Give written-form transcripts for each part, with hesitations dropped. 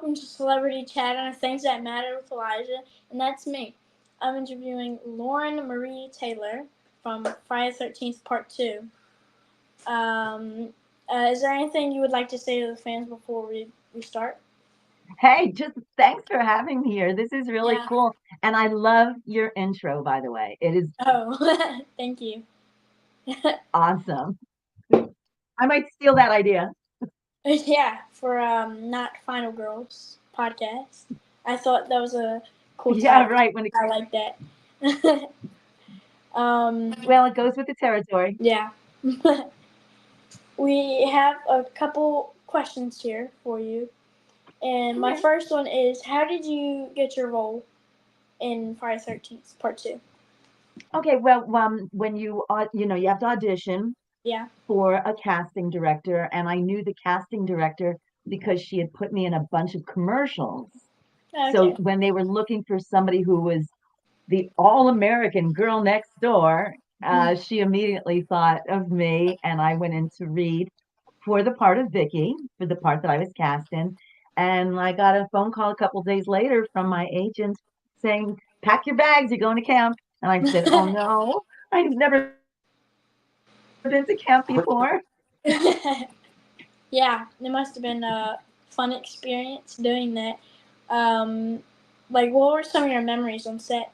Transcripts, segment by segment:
welcome to Celebrity Chat on Things That Matter with Elijah, and that's me. I'm interviewing Lauren Marie Taylor from Friday the 13th Part 2. Is there anything you would like to say to the fans before we start? Hey, just thanks for having me here. This is really Yeah. cool. And I love your intro, by the way. It is Oh, thank you. awesome. I might steal that idea. Yeah, for Not Final Girls podcast. I thought that was a cool Yeah, title. right. When it, I like that. um, well, it goes with the territory. yeah. We have a couple questions here for you. And my Okay. first one is, how did you get your role in Friday the 13th Part 2? Okay. Well, when you have to audition Yeah. for a casting director, and I knew the casting director because she had put me in a bunch of commercials. So Okay. when they were looking for somebody who was the all-American girl next door, she immediately thought of me, and I went in to read for the part of Vickie, for the part that I was cast in. And I got a phone call a couple days later from my agent saying, "Pack your bags, you're going to camp." And I said, "Oh no, I've never been to camp before." Yeah, it must have been a fun experience doing that. Um, like, what were some of your memories on set?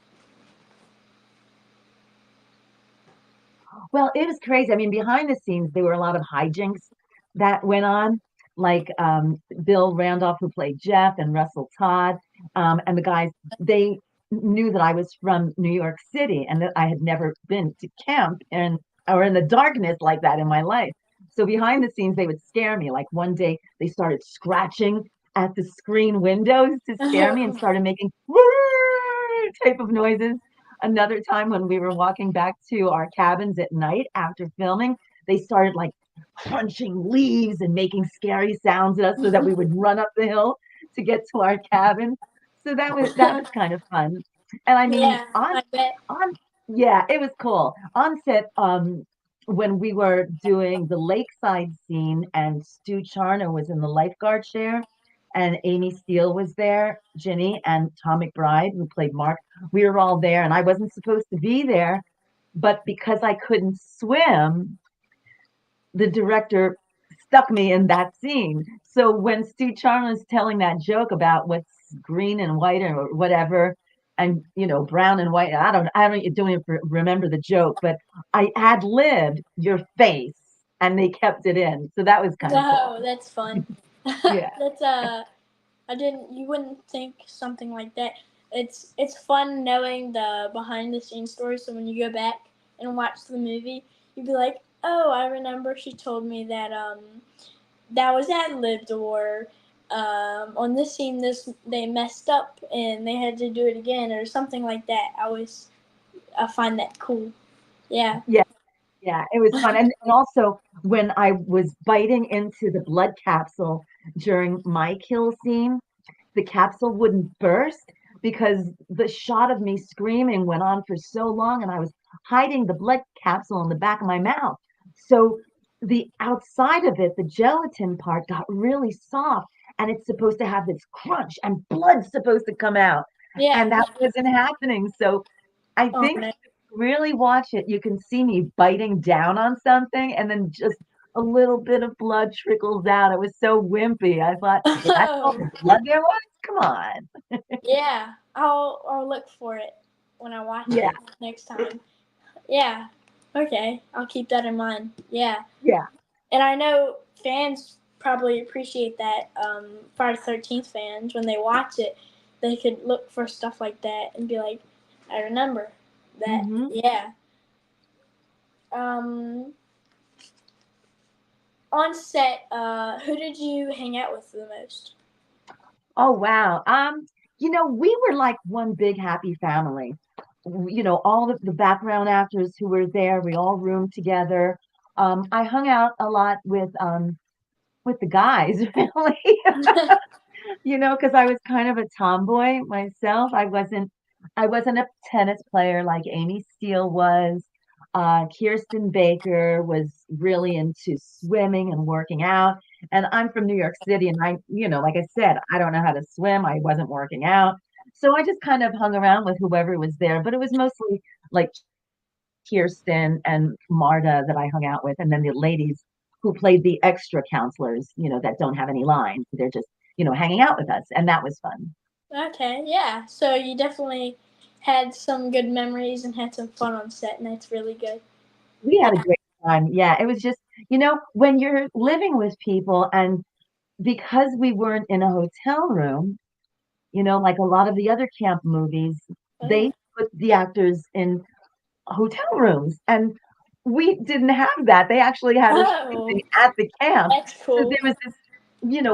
Well, it was crazy. I mean, behind the scenes, there were a lot of hijinks that went on, like Bill Randolph, who played Jeff, and Russell Todd, and the guys. They knew that I was from New York City and that I had never been to camp and or in the darkness like that in my life. So behind the scenes, they would scare me. Like one day, they started scratching at the screen windows to scare me and started making type of noises. Another time when we were walking back to our cabins at night after filming, they started like crunching leaves and making scary sounds at us so that we would run up the hill to get to our cabin. So that was kind of fun. And I mean, Yeah, I bet. on yeah, it was cool. On set, when we were doing the lakeside scene and Stu Charno was in the lifeguard chair and Amy Steele was there, Ginny and Tom McBride, who played Mark, we were all there and I wasn't supposed to be there, but because I couldn't swim, the director stuck me in that scene. So when Stu Charno is telling that joke about what's green and white or whatever, and brown and white, don't even remember the joke, but I ad libbed your face, and they kept it in. So that was kind of Oh, cool. that's fun. Yeah, That's I didn't. You wouldn't think something like that. It's fun knowing the behind the scenes story. So when you go back and watch the movie, you'd be like, "Oh, I remember she told me that that was ad libbed," or on this scene this they messed up and they had to do it again or something like that. I find that cool. Yeah. yeah, yeah. It was fun, and also when I was biting into the blood capsule during my kill scene, the capsule wouldn't burst because the shot of me screaming went on for so long and I was hiding the blood capsule in the back of my mouth. So the outside of it, the gelatin part, got really soft and it's supposed to have this crunch and blood's supposed to come out. And Yeah. that wasn't happening. So I Oh think no. if you really watch it, you can see me biting down on something and then just a little bit of blood trickles out. It was so wimpy. I thought, that's all Oh. the blood there was? Come on. Yeah. I'll look for it when I watch Yeah, it next time. Yeah. Okay. I'll keep that in mind. Yeah. yeah, And I know fans probably appreciate that. Friday the 13th fans, when they watch it, they could look for stuff like that and be like, I remember that. hmm. Yeah. Um, on set, who did you hang out with the most? Oh, wow. We were like one big happy family. All the background actors who were there, we all roomed together. I hung out a lot with the guys, really. Because I was kind of a tomboy myself. I wasn't a tennis player like Amy Steele was. Kirsten Baker was really into swimming and working out, And I'm from New York City, and like I said, I don't know how to swim. I wasn't working out. So I just kind of hung around with whoever was there, but it was mostly like Kirsten and Marta that I hung out with, and then the ladies who played the extra counselors, that don't have any lines. They're just, hanging out with us, and that was fun. Okay, yeah. So you definitely had some good memories and had some fun on set, and that's really good. We had a Yeah. great time. Yeah, it was just, when you're living with people, and because we weren't in a hotel room, like a lot of the other camp movies, Oh. they put the actors in hotel rooms, and we didn't have that. They actually had us Oh, sleeping at the camp. that's So cool. there was this,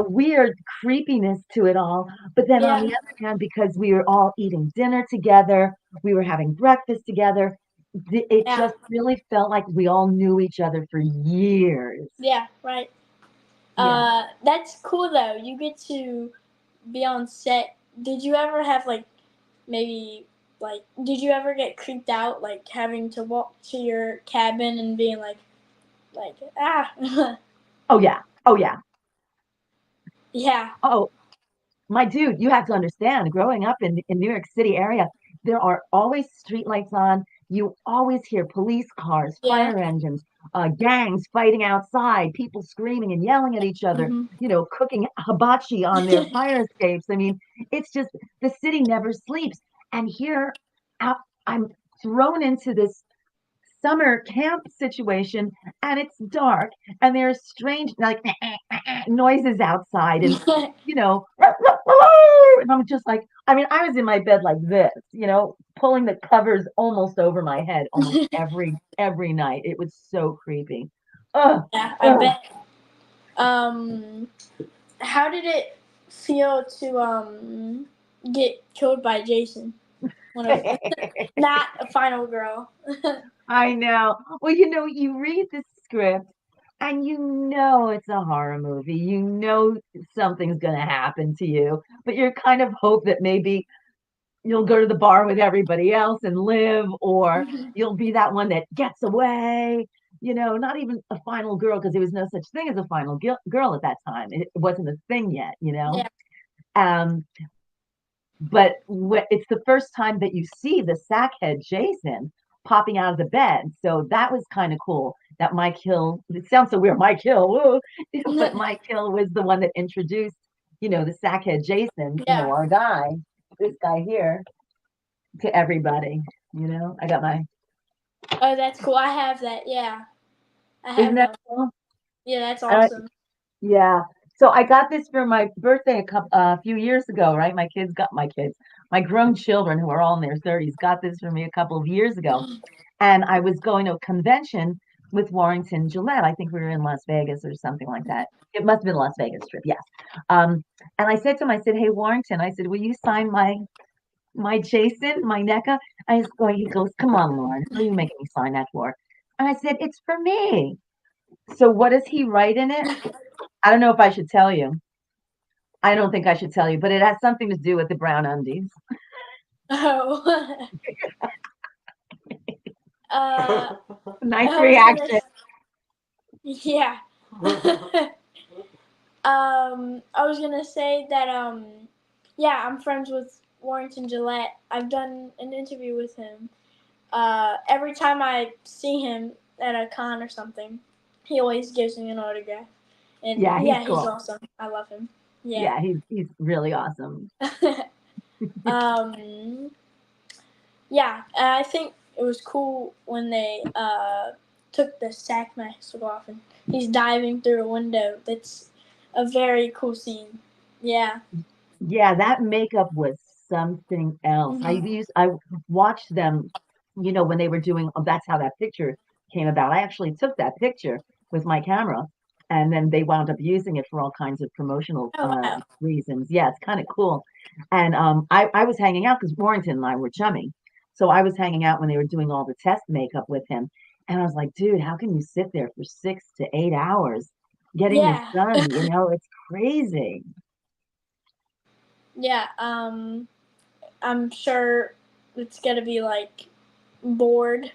weird creepiness to it all. But then on the Yeah. other hand, because we were all eating dinner together, we were having breakfast together, it Yeah. just really felt like we all knew each other for years. Yeah. Right. Yeah. That's cool though. You get to be on set. Did you ever have like maybe like did you ever get creeped out like having to walk to your cabin and being like ah Oh yeah. Oh yeah. yeah Oh, my dude, you have to understand, growing up in New York City area, there are always streetlights on. You always hear police cars, yeah fire engines, gangs fighting outside, people screaming and yelling at each other, mhm cooking hibachi on their fire escapes. I mean, it's just the city never sleeps. And here I'm thrown into this summer camp situation, and it's dark, and there's strange like noises outside, and you know and I'm just like, I mean, I was in my bed like this, pulling the covers almost over my head almost every night. It was so creepy. Ugh, yeah I ugh. bet. um how did it feel to get killed by Jason, one of not a final girl? I know. Well, you read the script and it's a horror movie. Something's going to happen to you, but you're kind of hope that maybe you'll go to the bar with everybody else and live, or you'll be that one that gets away. Not even a final girl, because there was no such thing as a final girl at that time. It wasn't a thing yet. Yeah. Um, but it's the first time that you see the sackhead Jason popping out of the bed. So that was kind of cool. That Mike Hill, it sounds so weird, Mike Hill, woo, but Mike Hill was the one that introduced, the sackhead Jason, Yeah. our guy, this guy here, to everybody. I got my, Oh, that's cool. I have that. Yeah, I isn't have that them. cool? Yeah, that's Uh, awesome. yeah. So I got this for my birthday a few years ago, right? My grown children who are all in their 30s got this for me a couple of years ago. And I was going to a convention with Warrington Gillette. I think we were in Las Vegas or something like that. It must have been a Las Vegas trip, yes. And I said to him, I said, "Hey Warrington," I said, "will you sign my Jason, my NECA?" He goes, "Come on, Lauren, who are you making me sign that for?" And I said, "It's for me." So what does he write in it? I don't know if I should tell you. I don't think I should tell you, but it has something to do with the brown undies. Oh. uh, Nice I was gonna. reaction. Yeah. I was gonna say that yeah, I'm friends with Warrington Gillette. I've done an interview with him. Every time I see him at a con or something, he always gives me an autograph. And Yeah, he's yeah, he's cool. awesome. I love him. Yeah. Yeah, he's really awesome. um, yeah, I think it was cool when they took the sack mask off and he's diving through a window. That's a very cool scene. Yeah. Yeah, that makeup was something else. Hmm. I watched them, when they were doing, that's how that picture came about. I actually took that picture with my camera, and then they wound up using it for all kinds of promotional Oh wow. reasons. Yeah, it's kind of cool. And I was hanging out because Warrington and I were chummy. So I was hanging out when they were doing all the test makeup with him. And I was like, dude, how can you sit there for 6 to 8 hours getting this Yeah. done? It's crazy. Yeah. I'm sure it's gonna be like bored.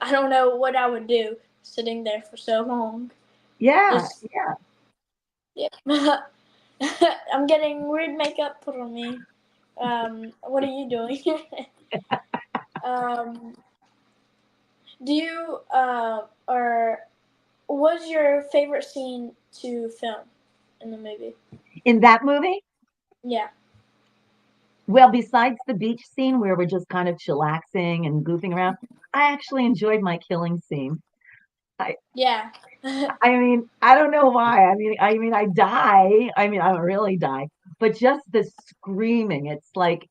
I don't know what I would do sitting there for so long. Yeah, Just yeah. Yeah. I'm getting weird makeup put on me. What are you doing? um, do you or what was your favorite scene to film in the movie? In that movie, Yeah. well, besides the beach scene where we're just kind of chillaxing and goofing around, I actually enjoyed my killing scene. I Yeah. I mean, I don't know why. I mean, I die. I mean, I don't really die, but just the screaming, it's like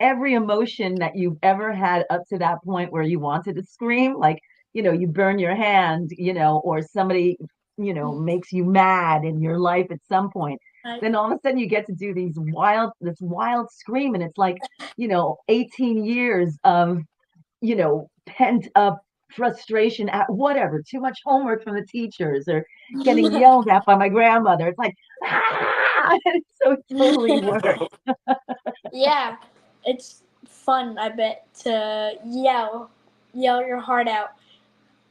every emotion that you've ever had up to that point where you wanted to scream, like, you burn your hand, or somebody, makes you mad in your life at some point. I, Then all of a sudden you get to do this wild scream, and it's like, 18 years of, pent up frustration at whatever, too much homework from the teachers or getting yelled at by my grandmother. It's like, ah! So it totally works. yeah. It's fun, I bet, to yell your heart out.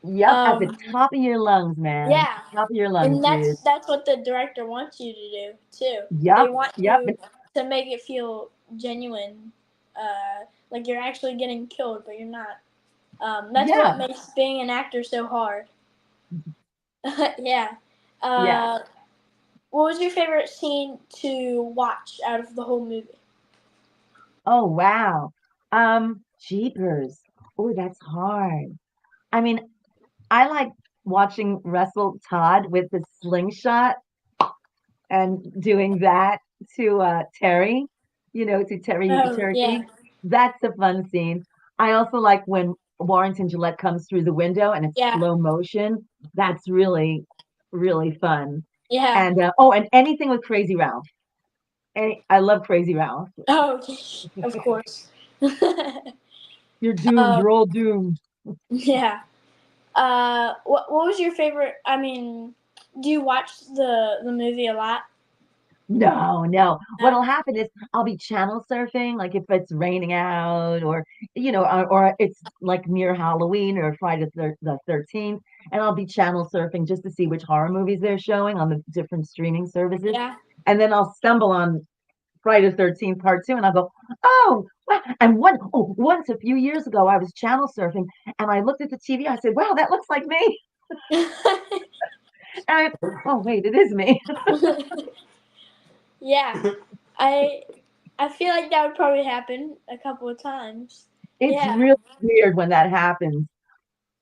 Yep, at the Um, top of your lungs, man. yeah, Top of your lungs, and dude. that's what the director wants you to do too. They Yep, want yep, you to make it feel genuine, like you're actually getting killed, but you're not. That's what yeah, makes being an actor so hard. Yeah. yeah. Uh, what was your favorite scene to watch out of the whole movie? Oh, wow. Jeepers. Oh, that's hard. I mean, I like watching Russell Todd with the slingshot and doing that to Terry, to Terry Oh yeah, Turkey. That's a fun scene. I also like when Warrington Gillette comes through the window and it's yeah, slow motion. That's really, really fun. yeah. And oh, and anything with Crazy Ralph. I love Crazy Ralph. Oh, okay. Of course. You're doomed. um, You're all doomed. yeah. What was your favorite? I mean, do you watch the movie a lot? No, no. No. What'll happen is I'll be channel surfing, like if it's raining out, or it's like near Halloween or Friday the 13th, and I'll be channel surfing just to see which horror movies they're showing on the different streaming services. Yeah. And then I'll stumble on Friday the 13th part two, and I'll go, oh, wow. And once a few years ago, I was channel surfing, and I looked at the TV. I said, wow, that looks like me. And oh, wait, it is me. Yeah. I I feel like that would probably happen a couple of times. It's Yeah. really weird when that happens.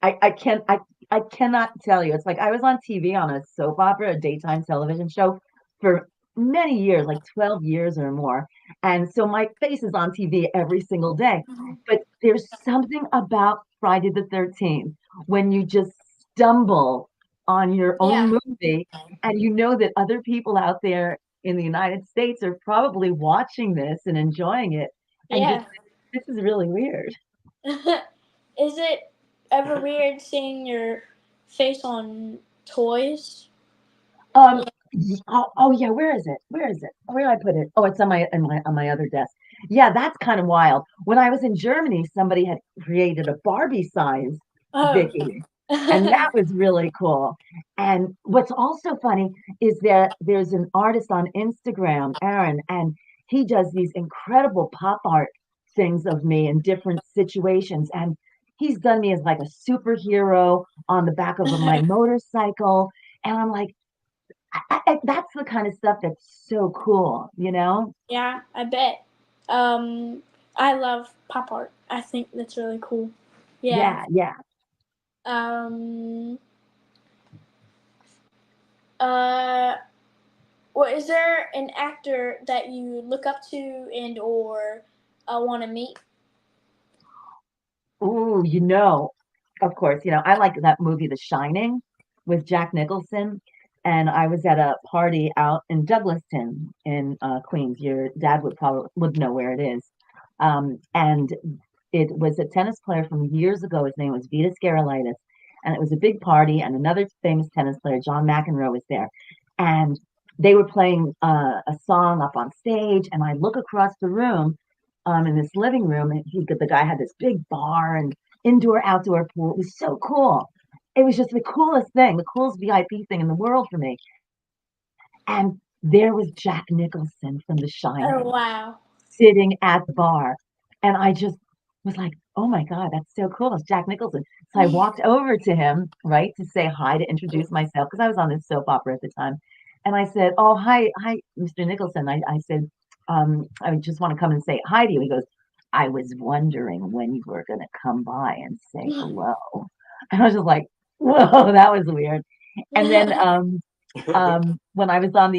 I cannot tell you. It's like I was on TV on a soap opera, a daytime television show for many years, like 12 years or more. And so my face is on TV every single day. Mhm. But there's something about Friday the 13th when you just stumble on your own Yeah. movie and you know that other people out there in the United States are probably watching this and enjoying it. And just Yeah. this is really weird. Is it ever weird seeing your face on toys? Um, oh yeah, where is it? Where is it? Where did I put it? Oh, it's on my other desk. Yeah, that's kind of wild. When I was in Germany, somebody had created a Barbie size Oh. Vickie, and that was really cool. And what's also funny is that there's an artist on Instagram, Aaron, and he does these incredible pop art things of me in different situations. And he's done me as like a superhero on the back of my motorcycle. And I'm like, that's the kind of stuff that's so cool, you know? Yeah, I bet. Um, I love pop art. I think that's really cool. Yeah. Yeah, yeah. Um, uh, well, is there an actor that you look up to and or want to meet? Ooh, of course, I like that movie, The Shining, with Jack Nicholson. And I was at a party out in Douglaston in Queens. Your dad would know where it is. And it was a tennis player from years ago. His name was Vitas Gerulaitis. And it was a big party, and another famous tennis player, John McEnroe, was there. And they were playing a song up on stage, and I look across the room in this living room, and the guy had this big bar and indoor outdoor pool. It was so cool. It was just the coolest thing, the coolest VIP thing in the world for me. And there was Jack Nicholson from The Oh Shining wow. sitting at the bar. And I just was like, oh my God, that's so cool. It's Jack Nicholson. So I walked over to him, right, to say hi, to introduce myself, because I was on this soap opera at the time. And I said, oh, hi, Mr. Nicholson. I said, I just want to come and say hi to you. He goes, I was wondering when you were going to come by and say hello. And I was just like, whoa, that was weird. And then when I was on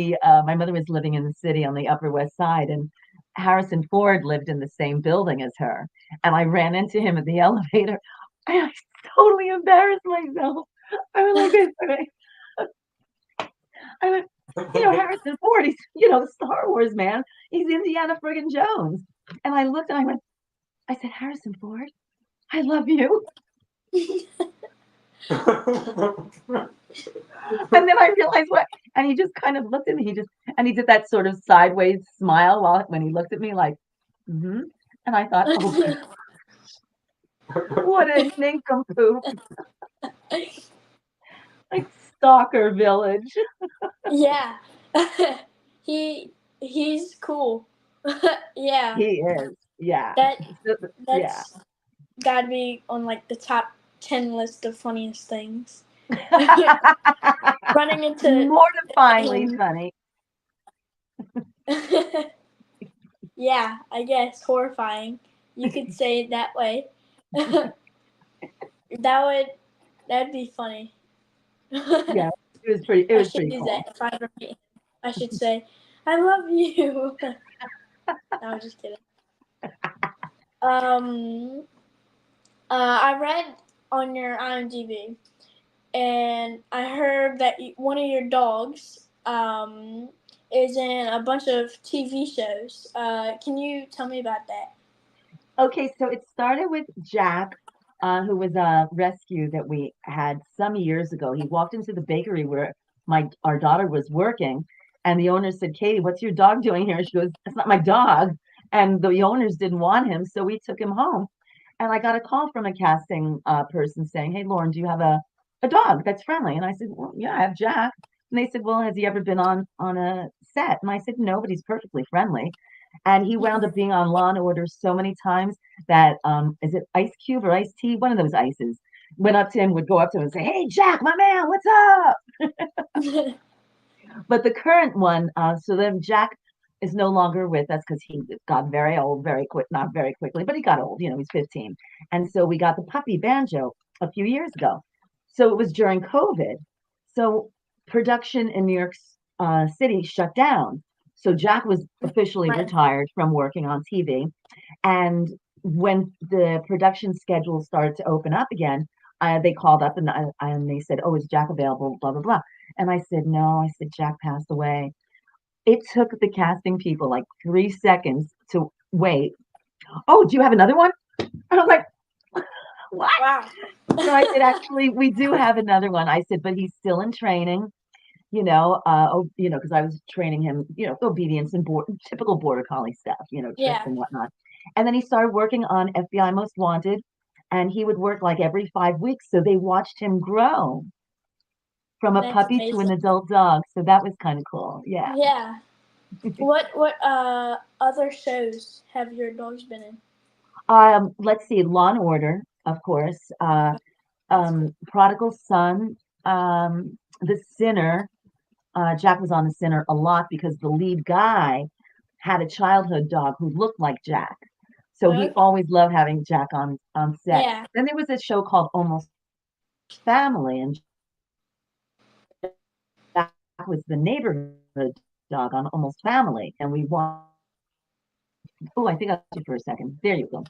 my mother was living in the city on the Upper West Side, and Harrison Ford lived in the same building as her. And I ran into him at the elevator. I totally embarrassed myself. I was like this. I went, Harrison Ford, he's, the Star Wars man. He's Indiana friggin' Jones. And I looked and I said, Harrison Ford, I love you. And then I realized what, and he just kind of looked at me. And he did that sort of sideways smile when he looked at me, like, mm-hmm. And I thought, oh, what a nincompoop, like Stalker Village. Yeah. He's cool. Yeah. He is, yeah, That so, yeah. that's gotta be on like the top 10 list of funniest things. Running into Mortifyingly him. funny. Yeah, I guess horrifying. You could say it that way. that would that'd be funny. Yeah, it I was should pretty use that cool. if I ever meet him. I should say, "I love you." No, I'm just kidding. Um, I read on your IMDb, and I heard that one of your dogs is in a bunch of TV shows. Can you tell me about that? Okay, so it started with Jack, who was a rescue that we had some years ago. He walked into the bakery where my our daughter was working, and the owner said, "Katie, what's your dog doing here?" She goes, "That's not my dog." And the owners didn't want him, so we took him home. And I got a call from a casting person saying, "Hey, Lauren, do you have a dog that's friendly?" And I said, "Well, yeah, I have Jack." And they said, "Well, has he ever been on a set?" And I said, "No, but he's perfectly friendly." And he wound up being on Law and Order so many times that is it Ice Cube or Ice T? One of those ices went up to him, would go up to him and say, "Hey, Jack, my man, what's up?" But the current one, so then Jack is no longer with us because he got very old very quick, not very quickly, but he got old. He's 15, and so we got the puppy Banjo a few years ago. So it was during COVID. So production in New York City shut down. So Jack was officially Right. retired from working on TV. And when the production schedule started to open up again, they called up and they said, "Oh, is Jack available?" Blah blah blah. And I said, "No." I said, "Jack passed away." It took the casting people like 3 seconds to wait. "Oh, do you have another one?" And I was like, "What?" Wow. So I said, "Actually, we do have another one." I said, "But he's still in training." Because I was training him, obedience and typical border collie stuff, tricks Yeah, and whatnot. And then he started working on FBI Most Wanted, and he would work like every 5 weeks. So they watched him grow from a that's puppy to an amazing. adult dog. So that was kind of cool. Yeah. Yeah. What other shows have your dogs been in? Let's see, Law and Order, of course. That's cool. Prodigal Son, The Sinner. Jack was on The Sinner a lot because the lead guy had a childhood dog who looked like Jack. So he Okay. always loved having Jack on set. Yeah. Then there was a show called Almost Family, and Jack was the neighborhood dog on Almost Family. And we want, oh, I think I lost you for a second. There you go.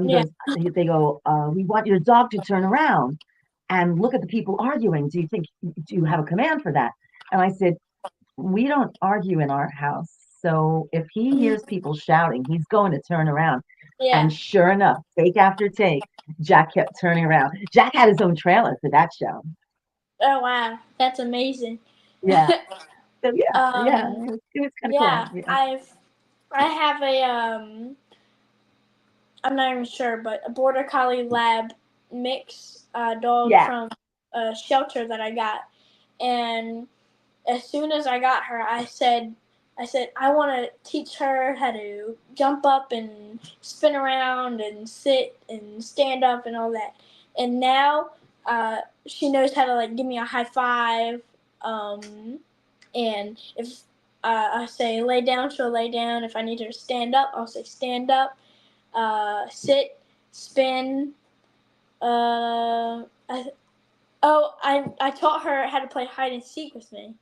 He Yeah. goes, they go, we want your dog to turn around and look at the people arguing. Do you have a command for that? And I said, we don't argue in our house. So if he hears people shouting, he's going to turn around. Yeah. And sure enough, take after take, Jack kept turning around. Jack had his own trailer for that show. Oh wow, that's amazing. Yeah. So yeah, um, it was kind of cool. yeah, Yeah. I have a I'm not even sure, but a border collie lab mix dog Yeah. from a shelter that I got, and as soon as I got her, I said I want to teach her how to jump up and spin around and sit and stand up and all that. And now she knows how to like give me a high five. And if I say lay down, she'll lay down. If I need her to stand up, I'll say stand up. Sit, spin. I, I taught her how to play hide and seek with me.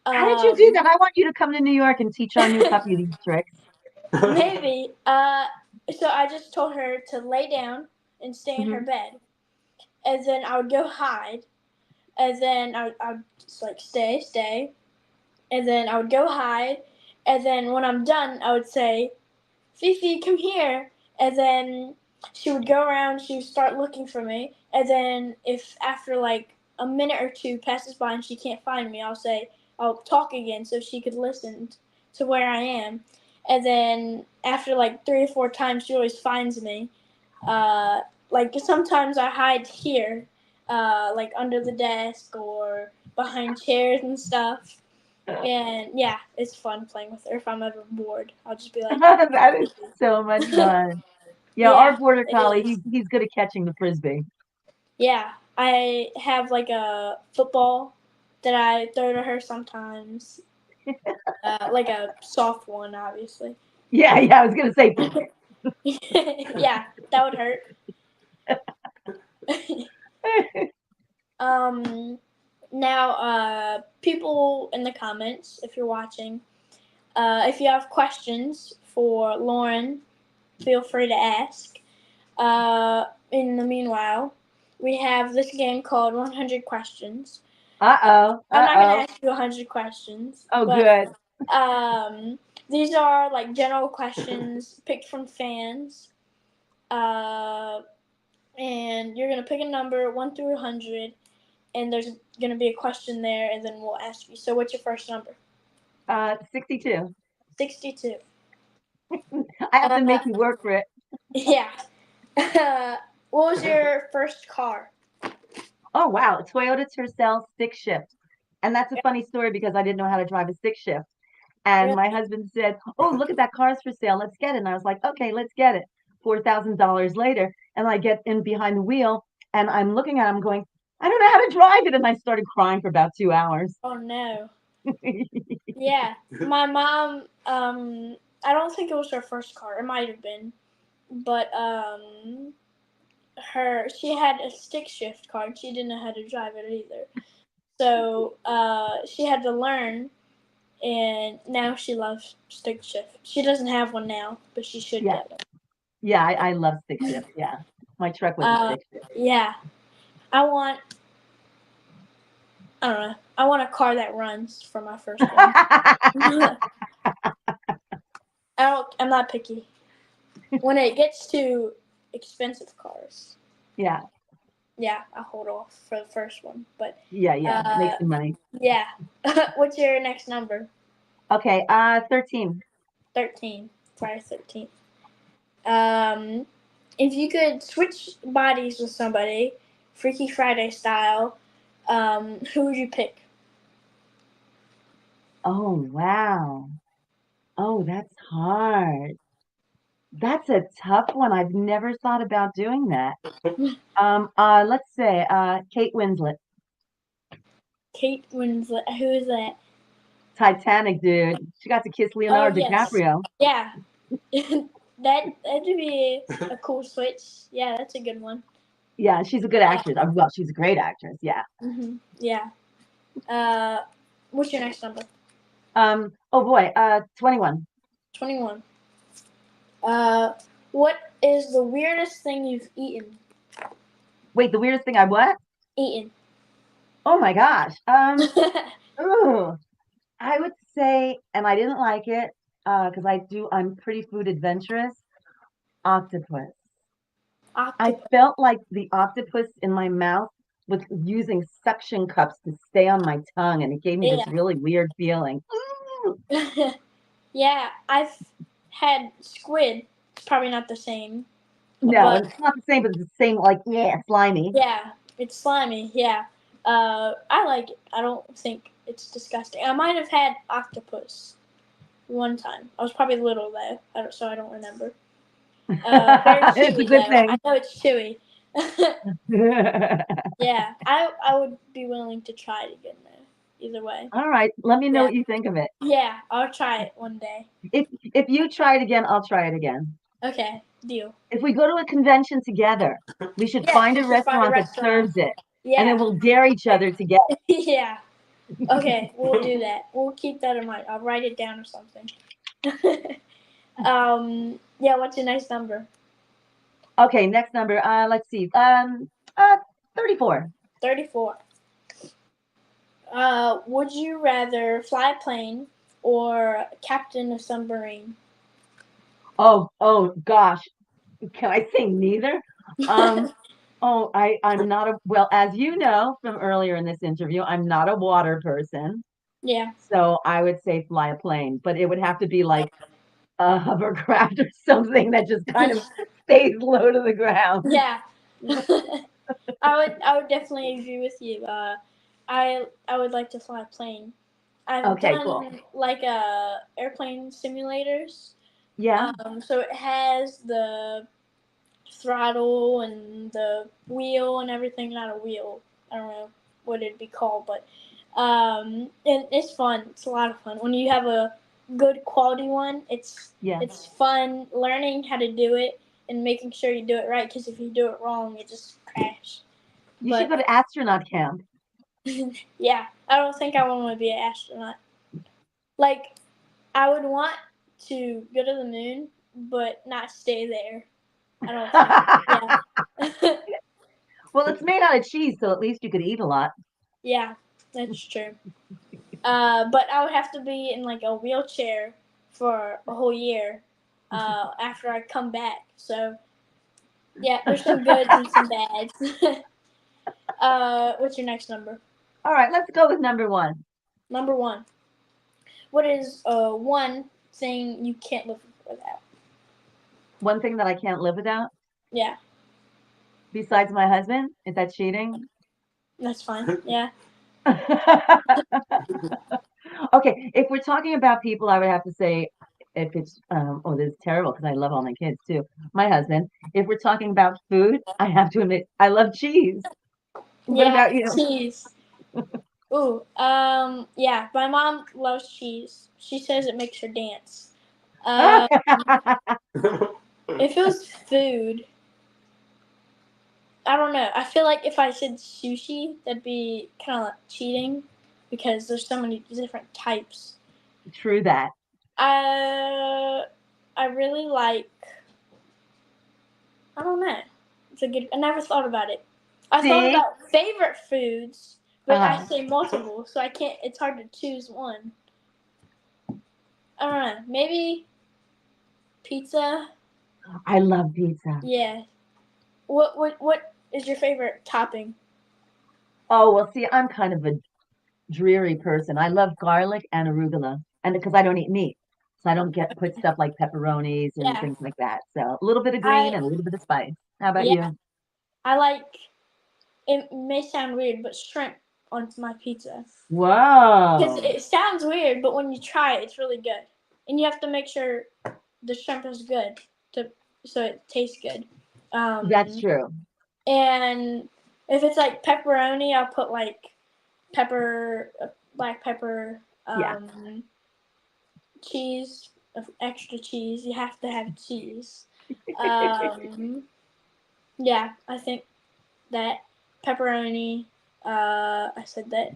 How did you do Um, that? I want you to come to New York and teach our new puppy these tricks. maybe. So I just told her to lay down and stay in her Hmm. bed, and then I would go hide, and then I would just like stay, and then I would go hide, and then when I'm done, I would say, Fifi, come here. And then she would go around, she would start looking for me. And then if after like a minute or two passes by and she can't find me, I'll talk again so she could listen to where I am. And then after like 3 or 4 times, she always finds me. Uh, like sometimes I hide here, like under the desk or behind chairs and stuff. And yeah, it's fun playing with her. If I'm ever bored, I'll just be like, That is so much fun. Yeah, yeah, our border it collie, is. he's good at catching the frisbee. Yeah, I have like a football that I throw to her sometimes, like a soft one, obviously. Yeah, yeah, I was gonna say. Yeah, that would hurt. um, Now, people in the comments, if you're watching, if you have questions for Lauren, feel free to ask. In the meanwhile, we have this game called 100 Questions. Uh-oh, I'm not going to uh-oh. ask you 100 questions, Oh, but good. um, these are like general questions picked from fans. Uh, and you're going to pick a number 1 through 100, and there's going to be a question there, and then we'll ask you. So, what's your first number? 62. 62. I have Uh, to make you work for it. yeah. What was your first car? Oh, wow. Toyota Tercel stick shift. And that's a funny story because I didn't know how to drive a stick shift. And Really? my husband said, "Oh, look at that car's for sale. Let's get it." And I was like, "Okay, let's get it." $4,000 later, and I get in behind the wheel, and I'm looking at him going, "I don't know how to drive it." And I started crying for about 2 hours. Oh, no. Yeah, my mom. I don't think it was her first car. It might have been, but she had a stick shift car and she didn't know how to drive it either. So she had to learn, and now she loves stick shift. She doesn't have one now, but she should Yeah, get one. yeah, I love stick shift. Yeah, my truck was a Uh, stick shift. yeah, I want. I don't know. I want a car that runs for my first one. I don't. I'm not picky. When it gets to expensive cars, Yeah, yeah, I'll hold off for the first one. But yeah, yeah. Make uh, some money. yeah. What's your next number? Okay, 13. 13. Friday 13th. Um, if you could switch bodies with somebody, Freaky Friday style, who would you pick? Oh, wow. Oh, that's hard. That's a tough one. I've never thought about doing that. Let's say Kate Winslet, Kate Winslet. Who is that? Titanic, dude. She got to kiss Oh Leonardo yes, DiCaprio. yeah. That'd be a cool switch. Yeah, that's a good one. Yeah, she's a good actress. Well, she's a great actress. Yeah. Yeah. Uh, what's your next number? Oh boy, 21. 21. Uh, what is the weirdest thing you've eaten? Wait, the weirdest thing I what? Eaten. Oh my gosh. Ooh, I would say, and I didn't like it because I'm pretty food adventurous. Octopus. I Octopus. felt like the octopus in my mouth was using suction cups to stay on my tongue, and it gave me this Yeah. really weird feeling. Yeah, I've had squid. It's probably not the same, No, but it's not the same, but it's the same, like, yeah, slimy. yeah, it's slimy. Yeah. I like it. I don't think It's disgusting. I might have had octopus one time. I was probably little though, so I don't remember. Very It's a chewy good though. I thing. know it's chewy. Yeah, I would be willing to try it again though. Either way. All right, let me know Yeah. what you think of it. Yeah, I'll try it one day. If you try it again, I'll try it again. Okay, deal. If we go to a convention together, we should Yes, find we a should find a restaurant that restaurant. serves it, and then Yeah. we'll dare each Okay. other to get Yeah. Okay, we'll do that. We'll keep that in mind. I'll write it down or something. Yeah, what's your next number? Okay, next number. Let's see. 34. 34. Would you rather fly a plane or captain a submarine? Oh gosh. Can I say neither? Um, oh, I'm not a well, as you know from earlier in this interview, I'm not a water person. Yeah. So I would say fly a plane, but it would have to be like a hovercraft or something that just kind of stays low to the ground. Yeah. I would definitely agree with you. I would like to fly a plane. I've Okay, cool. done like airplane simulators. Yeah. So it has the throttle and the wheel and everything. Not a wheel. I don't know what it'd be called, but and it's fun. It's a lot of fun when you have a good quality one. Yeah. It's fun learning how to do it and making sure you do it right. Because if you do it wrong, it just crash. You should But go to astronaut camp. yeah, I don't think I want to be an astronaut. Like I would want to go to the moon, but not stay there. I don't think. Yeah. Well, it's made out of cheese, so at least you could eat a lot. Yeah, that's true. But I would have to be in like a wheelchair for a whole year after I come back. So yeah, there's some goods and some bads. What's your next number? All right, let's go with number one. Number one. What is one thing you can't live without? One thing that I can't live without, Yeah, besides my husband, is that cheating? that's fine. Yeah. Okay, if we're talking about people, I would have to say if it's oh, this is terrible because I love all my kids too. My husband. If we're talking about food, I have to admit I love cheese. What Yeah, about you? cheese. Ooh, yeah, my mom loves cheese. She says it makes her dance. Uh, if it was food, I don't know. I feel like if I said sushi, that'd be kind of like cheating because there's so many different types. True that. I I really like. I don't know. It's a good. I never thought about it. I thought See? about favorite foods, but I Uh, say multiple, so I can't. It's hard to choose one. I don't know. Maybe pizza. I love pizza. Yeah. What is your favorite topping? Oh, well, see, I'm kind of a dreary person. I love garlic and arugula, and because I don't eat meat, so I don't get put stuff like pepperonis and Yeah. things like that. So a little bit of green I and a little bit of spice. How about yeah. you? I like. It may sound weird, but shrimp on my pizza. Because Whoa, it sounds weird, but when you try it, it's really good. And you have to make sure the shrimp is good to so it tastes good. that's Um, true. and if it's like pepperoni, I'll put like pepper, black pepper, Yeah. cheese, extra cheese. You have to have cheese. Um, yeah, I think that pepperoni. I said that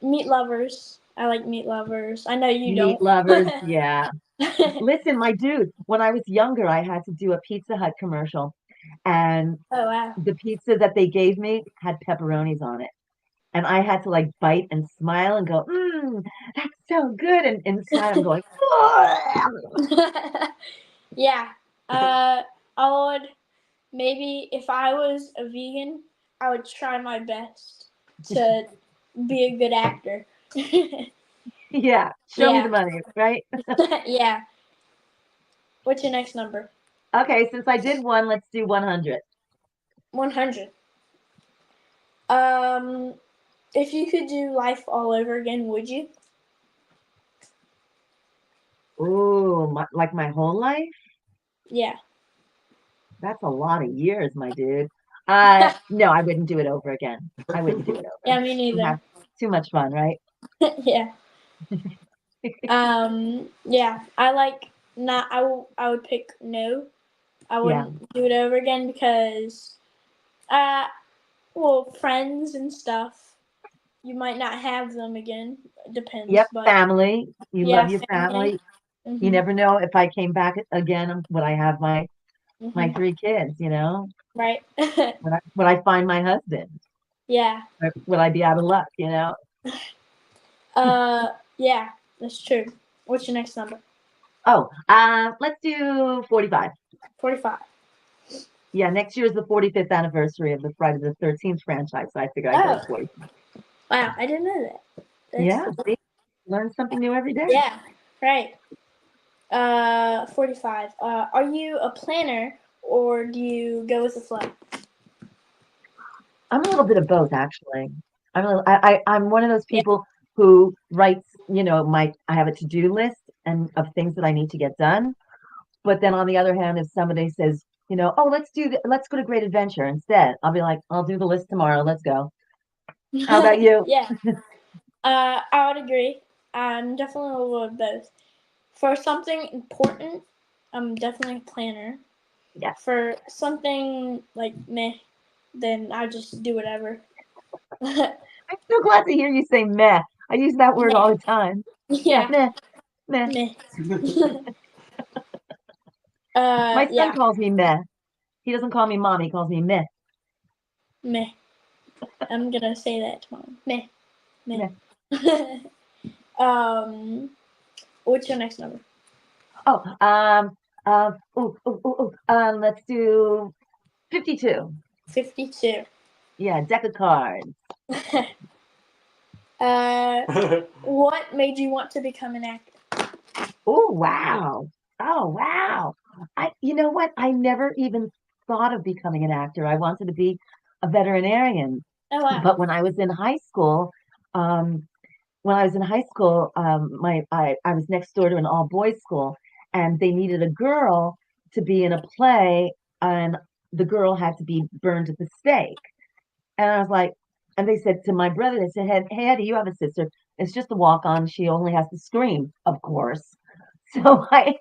meat lovers. I like meat lovers. I know you Meat don't. lovers, Oh yeah. Listen, my dude, when I was younger, I had to do a Pizza Hut commercial, and wow. the pizza that they gave me had pepperonis on it. And I had to like bite and smile and go, that's so good. And inside I'm going, Yeah. I would maybe if I was a vegan, I would try my best to be a good actor. yeah, show me the Yeah. money, right? Yeah. What's your next number? Okay, since I did one, let's do 100. 100. Um, If you could do life all over again, would you? Ooh, like my whole life? Yeah. That's a lot of years, my dude. No, I wouldn't do it over again. I wouldn't do it over. Yeah, me We have neither. too much fun, right? Yeah. Yeah. I like not. I would pick no. I Yeah. wouldn't do it over again because, uh, well, friends and stuff. You might not have them again. It depends, Yep, but family. You love yeah, your family. family. You Mhm. never know if I came back again, would I have my Mhm. three kids, Right. Would I find my husband? Yeah. Or would I be out of luck? Yeah. That's true. What's your next number? Oh, let's do 45. 45. Yeah, next year is the 45th anniversary of the Friday the 13th franchise, so I figured I'd go Oh, with 45. wow. I didn't know that. That's Yeah, cool. see, learn something new every day. Yeah. Right. 45. Are you a planner or do you go with the flow? I'm a little bit of both, actually. I'm one of those Yeah. people who writes, I have a to-do list and of things that I need to get done. But then on the other hand, if somebody says, oh, let's go to Great Adventure instead, I'll be like, I'll do the list tomorrow. Let's go. How about you? Yeah. I would agree. I'm definitely a little of both. For something important, I'm definitely a planner. Yes. For something like meh, then I just do whatever. I'm so glad to hear you say meh. I use that word Meh. all the time. Yeah, Yeah. meh, meh. Meh. My son Yeah. calls me meh. He doesn't call me mom, he calls me meh. Meh. I'm gonna say that tomorrow. Meh. Meh. Meh. um, what's your next number? Oh, let's do 52. 52. Yeah, deck of cards. uh, what made you want to become an actor? Oh, wow. Oh, wow. You know what? I never even thought of becoming an actor. I wanted to be a veterinarian. Oh wow. But um, when I was in high school, I was next door to an all boys school, and they needed a girl to be in a play, and the girl had to be burned at the stake. And I was like, and they said to my brother, they said, hey, Eddie, you have a sister. It's just a walk on. She only has to scream, of course. So I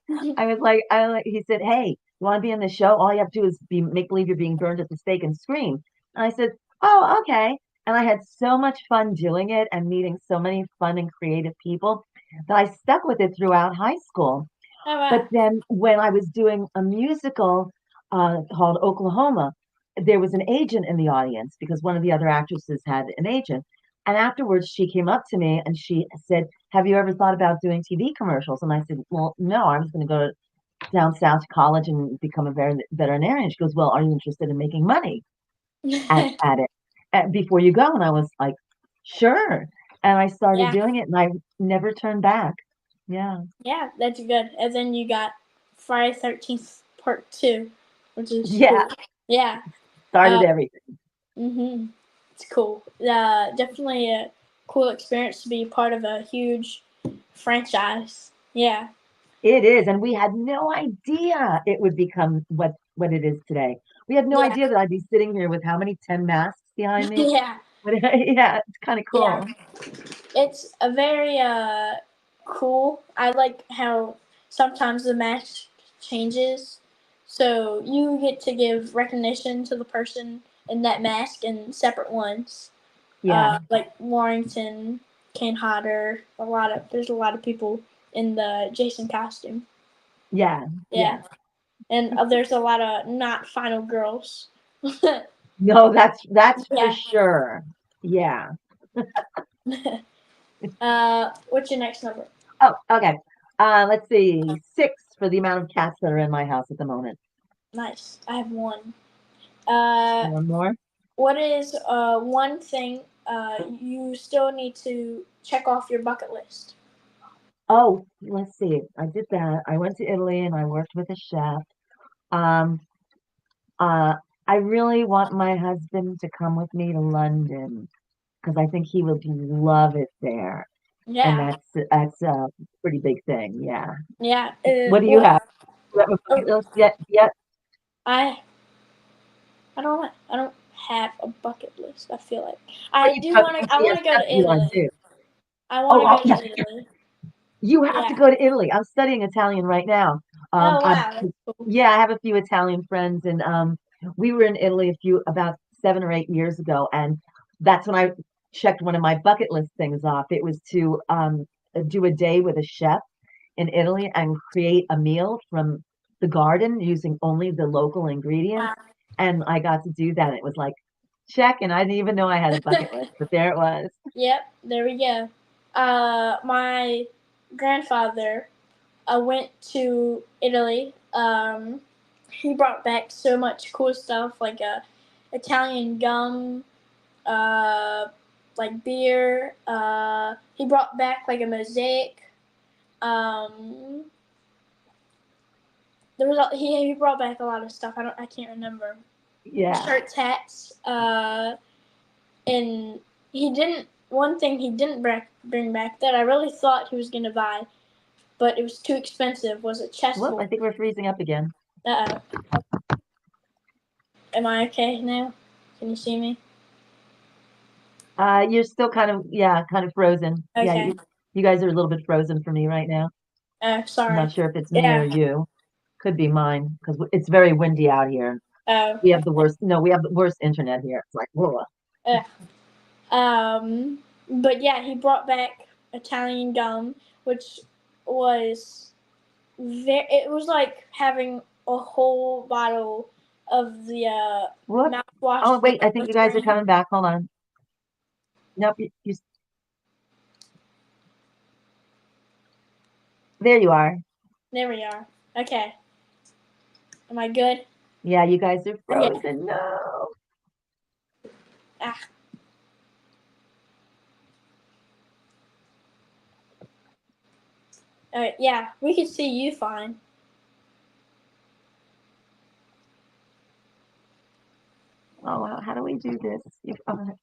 was like, he said, hey, you want to be in the show? All you have to do is make believe you're being burned at the stake and scream. And I said, oh, okay. And I had so much fun doing it and meeting so many fun and creative people that I stuck with it throughout high school. Oh But wow. then when I was doing a musical called Oklahoma, there was an agent in the audience because one of the other actresses had an agent. And afterwards, she came up to me and she said, have you ever thought about doing TV commercials? And I said, well, no, I was going to go down south to college and become a veterinarian. She goes, well, are you interested in making money at it before you go? And I was like, sure. And I started Yeah. doing it and I never turned back. Yeah. Yeah, that's good. And then you got Friday 13th Part 2, which is Yeah. cool. Yeah. Started Uh, everything. it's cool. Definitely a cool experience to be part of a huge franchise. Yeah. It is, and we had no idea it would become what it is today. We had no Yeah. idea that I'd be sitting here with how many 10 masks behind me. Yeah. But yeah, it's kind of Yeah. cool. It's a very cool. I like how sometimes the match changes, so you get to give recognition to the person in that mask in separate ones. Yeah, Like Warrington, Kane Hodder, there's a lot of people in the Jason costume. yeah, Yeah, yeah. and there's a lot of not final girls. No, that's for Yeah. sure. Yeah. What's your next number? Oh, okay. Let's see. 6 for the amount of cats that are in my house at the moment. Nice. I have one. Uh, One more. what is one thing you still need to check off your bucket list? Oh, let's see. I did that. I went to Italy and I worked with a chef. Um, uh, I really want my husband to come with me to London. because I think he would love it there. And Yeah, that's a pretty big thing. Yeah. yeah. What do you Well, have? Do you have a oh, bucket list yet? Yet? I I don't have a bucket list. I feel like But I you do have want to. I maybe a want to go step to you want Italy. to. I want Oh, to go oh, to yeah. Italy. You have to Yeah. go to Italy. I'm studying Italian right now. Oh wow, that's 'Cause, cool. yeah, I have a few Italian friends, and we were in Italy about 7 or 8 years ago, and that's when I checked one of my bucket list things off. It was to do a day with a chef in Italy and create a meal from the garden using only the local ingredients. Wow. And I got to do that. It was like check, and I didn't even know I had a bucket list, but there it was. Yep. There we go. My grandfather went to Italy. He brought back so much cool stuff like Italian gum, uh, like beer. He brought back like a mosaic. Um, he brought back a lot of stuff. I can't remember. Yeah. Shirts, hats, and he didn't. One thing he didn't bring back that I really thought he was gonna buy, but it was too expensive. Was a Whoop, I chessboard. think we're freezing up again. Uh oh. Am I okay now? Can you see me? You're still kind of, yeah, kind of frozen. Yeah, Okay. you guys are a little bit frozen for me right now. Oh, I'm sorry. not sure if it's me or Yeah. you. Could be mine because it's very windy out here. Oh. We have the worst, no, we have the worst internet here. It's like, whoa. Uh, but yeah, he brought back Italian gum, which was it was like having a whole bottle of the What? mouthwash Oh, for wait, I think you guys are Listerine. coming back. Hold on. Nope, there you are. There we are. Okay. Am I good? Yeah, you guys are Yeah. frozen. No. Ah. All right. Yeah, we can see you fine. Oh, how do we do this?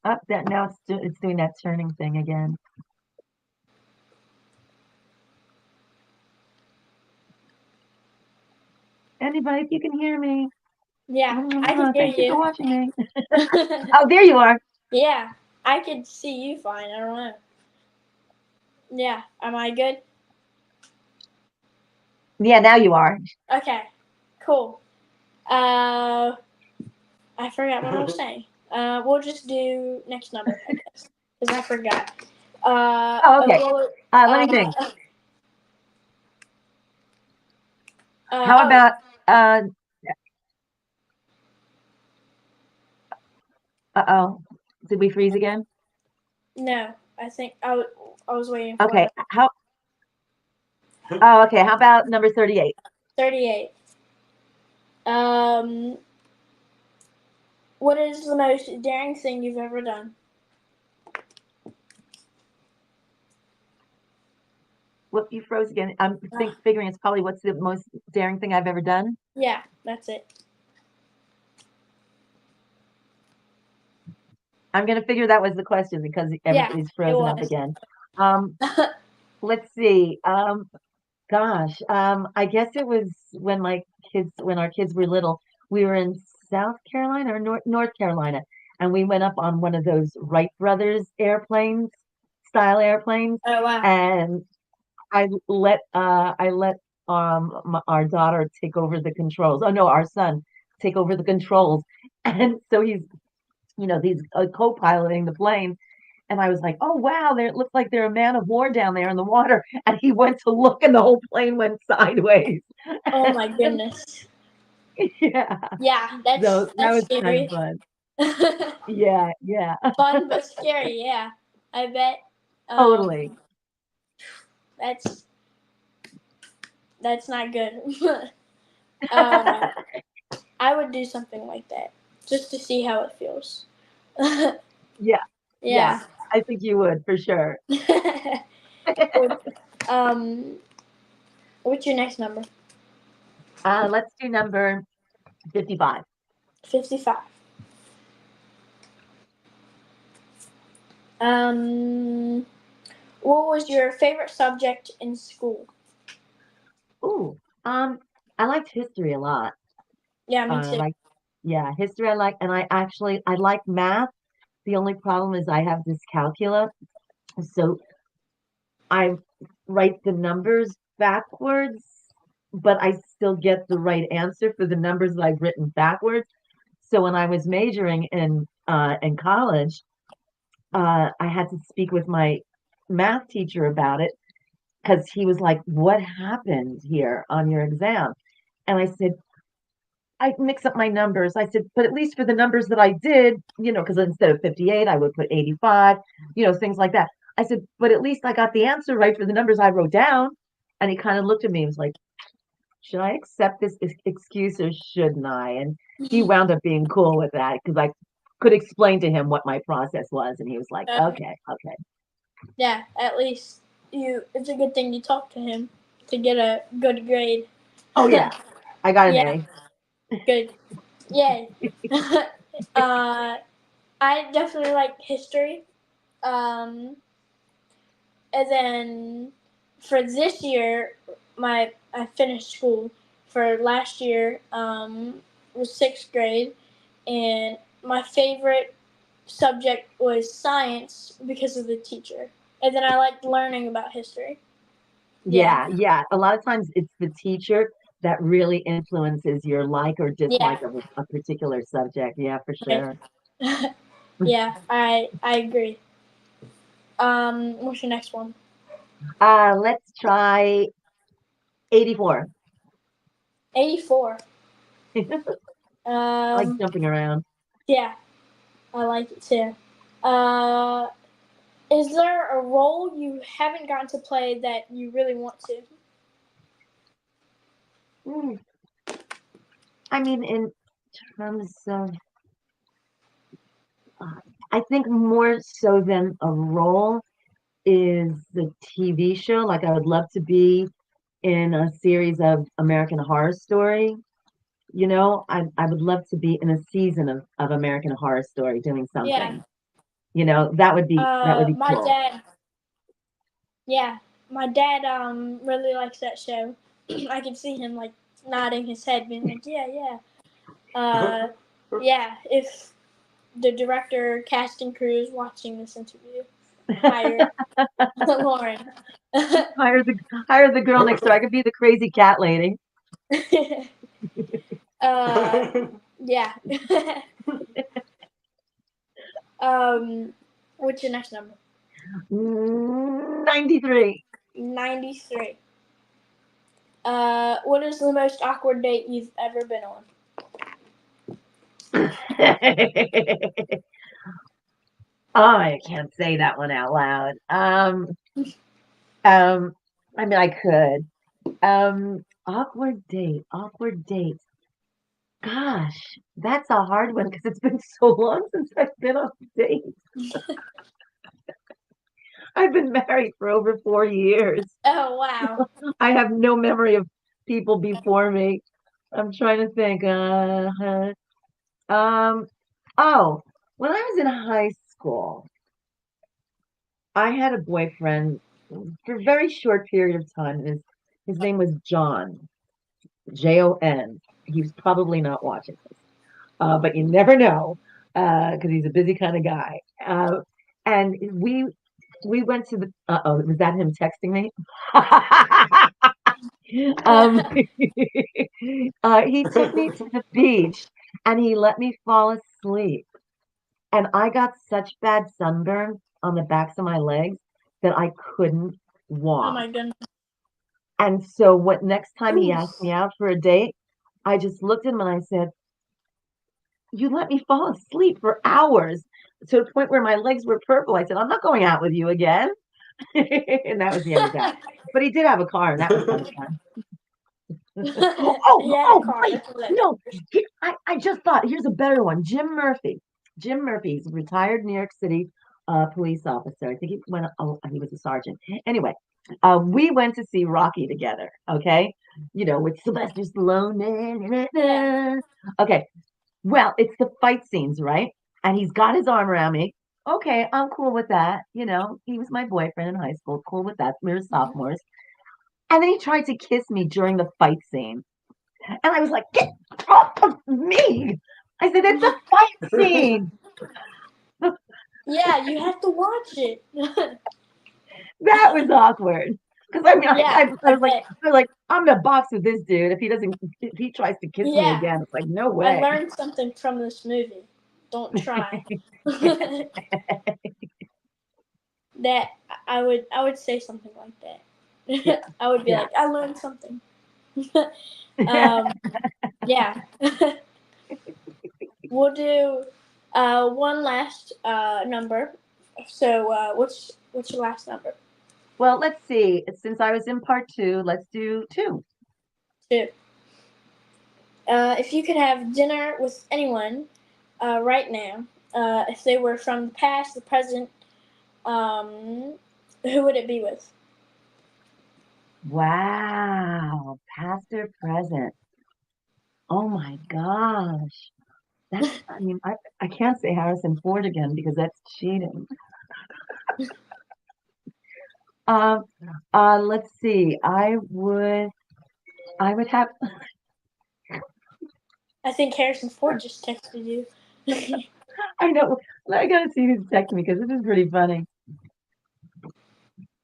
Up that now it's doing that turning thing again. Anybody, if you can hear me. Yeah, I can hear Thank you for you. watching me. Oh, there you are. Yeah, I could see you fine. I don't know. Yeah, am I good? Yeah, now you are. Okay, cool. Uh, I forgot what I was saying. We'll just do next number, I guess, because I forgot. Oh, okay. Well, Let me think. How oh about uh uh-oh. Did we freeze again? no, I think I was waiting for Okay. the How Oh, okay. How about number 38? 38. Um, what is the most daring thing you've ever done? Whoop, you froze again. I'm Ah, figuring it's probably what's the most daring thing I've ever done. yeah, that's it. I'm gonna figure that was the question because Yeah, everybody's it frozen up was. again. Um, let's see. Gosh, I guess it was when our kids were little. We were in South Carolina or North Carolina, and we went up on one of those Wright brothers airplanes, style airplanes, Oh wow. and I let our daughter take over the controls. Oh no, our son take over the controls, and so he's co-piloting the plane, and I was like, oh wow, it looks like they're a man of war down there in the water. And he went to look and the whole plane went sideways. Oh my goodness. Yeah. Yeah, So that that's was kind of scary. fun. Yeah, yeah. Fun but scary. Yeah, I bet. Totally. That's not good. uh, I would do something like that just to see how it feels. Yeah, yeah. Yeah. I think you would for sure. Cool. um, what's your next number? Let's do number 55. 55. Um, what was your favorite subject in school? Ooh, I liked history a lot. Yeah, me too. Like, yeah, history I like, and I like math. The only problem is I have dyscalculia, so I write the numbers backwards, but I still get the right answer for the numbers that I've written backwards. So when I was majoring in college, I had to speak with my math teacher about it because he was like, "What happened here on your exam?" And I said, I mix up my numbers. I said, but at least for the numbers that I did, because instead of 58, I would put 85, things like that. I said, but at least I got the answer right for the numbers I wrote down. And he kind of looked at me and was like, should I accept this excuse or shouldn't I? And he wound up being cool with that because I could explain to him what my process was. And he was like, Uh, okay, okay. yeah, at least you. It's a good thing you talked to him to get a good grade. Oh, yeah, I got an Yeah, A. good. Yay. uh, I definitely like history. Um, and then for this year, I finished school. For last year, was sixth grade, and my favorite subject was science because of the teacher. And then I liked learning about history. Yeah, Yeah, yeah. A lot of times it's the teacher that really influences your like or yeah, dislike of a particular subject. Yeah, for right. sure. Yeah, I agree. What's your next one? Let's try 84. 84. I like Um, jumping around. yeah, I like it too. Uh, is there a role you haven't gotten to play that you really want to? Mm, I mean, in terms of, uh, I think more so than a role is the TV show. Like, I would love to be in a series of American Horror Story. I would love to be in a season of American Horror Story doing Yeah. something. That would be My cool. dad. Yeah, my dad really likes that show. I can see him like nodding his head, being like, "Yeah, yeah, yeah." If the director, cast, and crew is watching this interview, hire Lauren. Hire the hire the girl next door. I could be the crazy cat lady. uh, yeah. What's your next number? 93. 93. What is the most awkward date you've ever been on? Oh, I can't say that one out loud. Um, I mean, I could. Awkward date, awkward date. Gosh, that's a hard one because it's been so long since I've been on a date. I've been married for over 40 years. Oh wow. I have no memory of people before me. I'm trying to think. Um, oh, when I was in high school, I had a boyfriend for a very short period of time. His name was John, Jon. He was probably not watching this, but you never know because he's a busy kind of guy. And we went to the. Uh-oh, was that him texting me? Um, he took me to the beach and he let me fall asleep. And I got such bad sunburn on the backs of my legs that I couldn't Oh walk. my goodness. And so what next time he Ooh. asked me out for a date, I just looked at him and I said, you let me fall asleep for hours to the point where my legs were purple. I said, I'm not going out with you again. And that was the end of that. But he did have a car and that was kind of fun. Oh, He oh, had a oh, car. wait. That's what it. No, I just thought, here's a better one. Jim Murphy. Jim Murphy is a retired New York City police officer. I think he was a sergeant. Anyway, we went to see Rocky together, okay? With Sylvester Yeah. Stallone. Okay, well, it's the fight scenes, right? And he's got his arm around me, Okay, I'm cool with that. You know, he was my boyfriend in high school. Cool with that. We were Mhm. sophomores. And then he tried to kiss me during the fight scene. And I was like, get off of me. I said, it's a fight scene. Yeah, you have to watch it. That was awkward. Because I mean, Yeah, I bet. I was like, I'm gonna box with this dude if he tries to kiss me Yeah, again. It's like, no I way. learned something from this movie. Don't try. That I would say something like Yeah, that. I would be yeah. like, I learned something. um, yeah. We'll do one last number. So what's your last number? Well, let's see. Since I was in part two, let's do two. Two. If you could have dinner with anyone right now, if they were from the past, the present, um, who would it be with? Wow. Past or present. Oh my gosh. I mean, I can't say Harrison Ford again because that's cheating. Um, let's see. I would have, I think Harrison Ford just texted you. I know, I gotta see who's texting me because this is pretty funny.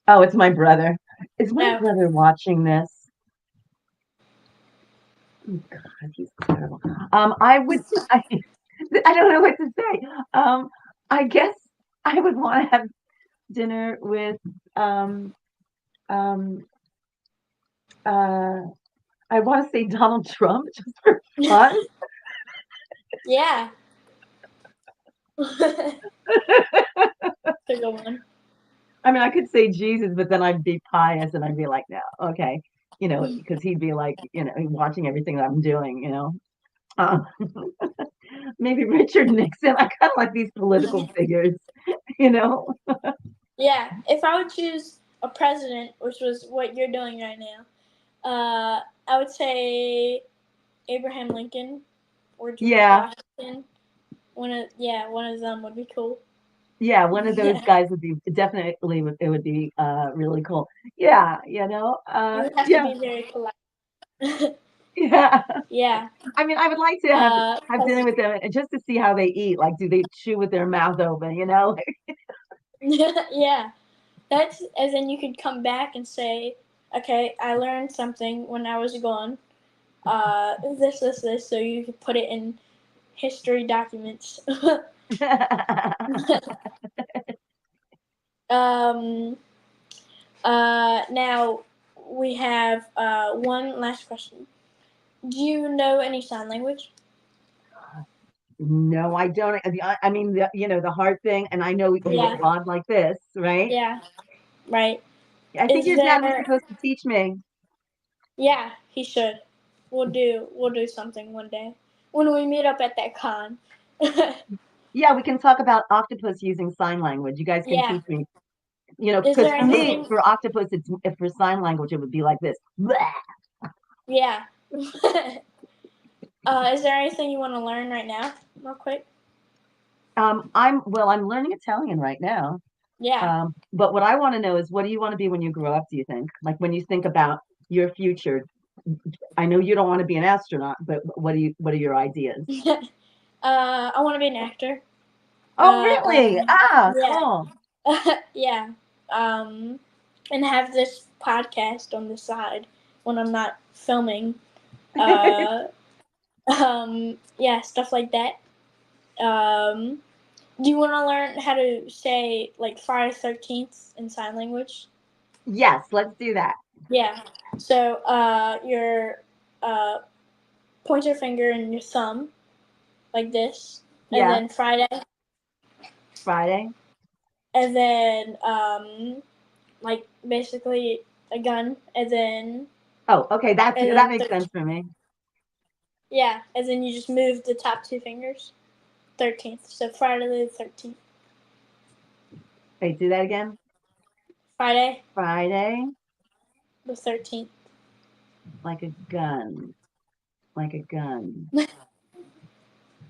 Oh, it's my brother. Is my Oh, brother watching this? Oh, God, he's terrible. I, I don't know what to say. I guess I would want to have dinner with, um, um, uh, I want to say Donald Trump just for fun. yeah. Pick a one. I mean, I could say Jesus, but then I'd be pious and I'd be like, no, okay, because he'd be like, watching everything that I'm doing. Uh, maybe Richard Nixon. I kind of like these political figures, you know. Yeah, if I would choose a president, which was what you're doing right now, I would say Abraham Lincoln or George Yeah, Washington. One of them would be cool. yeah, one of those Yeah, guys would be definitely. It would be really cool. Yeah, you would have to yeah, be very polite. yeah. Yeah, I mean, I would like to have dinner president. with them and just to see how they eat. Like, do they chew with their mouth open? You know? Yeah, that's as in you could come back and say, okay, I learned something when I was gone. This. So you could put it in history documents. um, now we have one last question. Do you know any sign language? No, I don't. I mean, the hard thing, and I know you Yeah, applaud like this, right? yeah, right. I think Is your dad was there? supposed to teach me. Yeah, he should. We'll do something one day when we meet up at that con. Yeah, we can talk about octopus using sign language. You guys can Yeah. teach me. Is Because there for me, anything? for octopus, if for sign language, it would be like this. Bleh. Yeah. Is there anything you want to learn right now, real quick? I'm learning Italian right now. Yeah. But what I want to know is, what do you want to be when you grow up? Do you think, like when you think about your future? I know you don't want to be an astronaut, but what are your ideas? I want to be an actor. Oh, really? Ah, Yeah. cool. Yeah. Um, and have this podcast on the side when I'm not filming. Uh, yeah, stuff like that. Um, do you want to learn how to say like Friday 13th in sign language? Yes, let's do that. Yeah. So your uh, pointer finger and your thumb like this, and Yeah, then Friday, Friday. and then like basically a gun, and then Oh, okay, that makes 13. sense for me. Yeah, and then you just move the top two fingers. 13th. So Friday the 13th. Wait, do that again. Friday Friday, the 13th. like a gun, like a gun.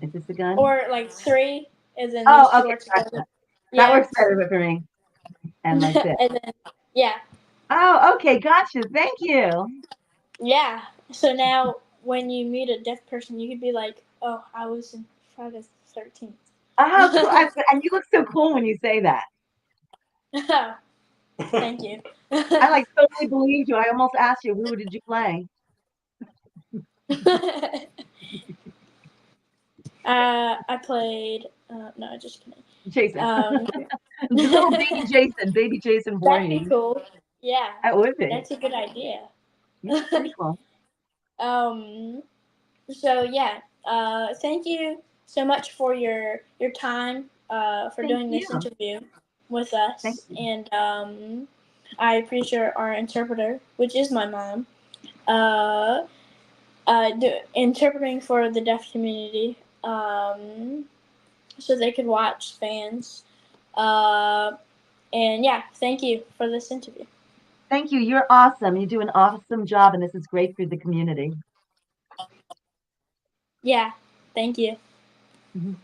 Is this a gun? Or like three, and then these Oh, two okay, are together. gotcha. That Yeah. works better for me. And like this. And then yeah, Oh, okay, gotcha. Thank you. yeah. So now when you meet a deaf person, you could be like, "Oh, I was in Friday the 13th." Oh, cool. And you look so cool when you say that. Thank you. I like totally believed you. I almost asked you, who did you play? I played. No, just kidding. Jason. Um, Little baby Jason that'd be Voorhees. cool. Yeah, That would be. that's a good idea. Yeah, pretty cool. um. So yeah. Thank you so much for your time. For Thank doing you. this interview with Thank us, you. and I appreciate our interpreter, which is my mom. Uh, Interpreting for the deaf community. So they could watch fans. Uh, and yeah, thank you for this interview. Thank you. You're awesome. You do an awesome job, and this is great for the community. Yeah, thank you. Mhm.